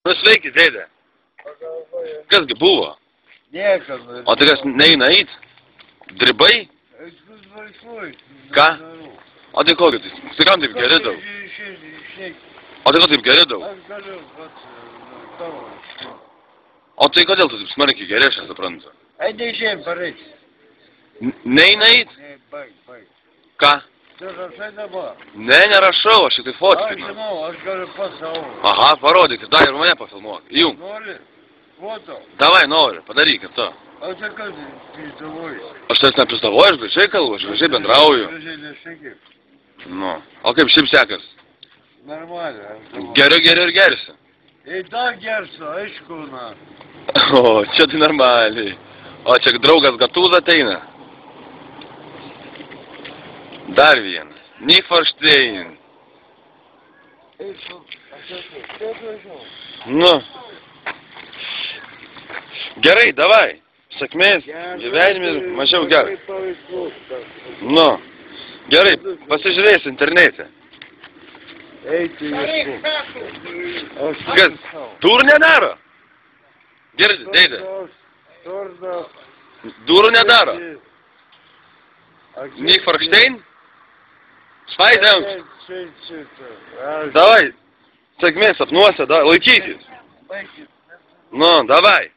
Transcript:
Nu, sveiki, dėdė. Kasgi buvo? Niekam. O tai kas neina eit? Dribai? Ką? O tai kokį? Tai kam taip geri daug? O tai ko taip geri daug? Aš galiu, tavo. O tai kodėl tu taip smarkiai geri, aš nesuprantu? Eidė išėjim, pareik. Neina eit? Ne, baig. Ką? Tu rašai dabar. Ne, nerašau, aš tik tai Aš fotkinu. žinau, aš galiu pats savo. Aha, parodyk, dar ir mane pafilmuok. Jum. Nori? Foto. Davai, noriu, padaryk ir to. O tai kas prizdavoji? Aš tas nepristavoju, aš gražiai kalbu, aš gražiai bendrauju. Gražiai nešiki. Nu, o kaip šiaip sekas? Normaliai. Geriu ir gersi. Ei, dar gersiu, aišku, na. O, čia tai normaliai. O čia draugas Gatūza ateina. Dar vienas. Niforštein. Nu. Gerai, davai. Sėkmės, gyvenime ir mažiau gerai. Nu. Gerai, pasižiūrėsi internete. Eiti ieškau. Kas? Durų nedaro? Girdi, dėdė. Durų nedaro? Niforštein? Spaidėms. Davai. Sėkmės sapnuose, laikykis. Nu, davai.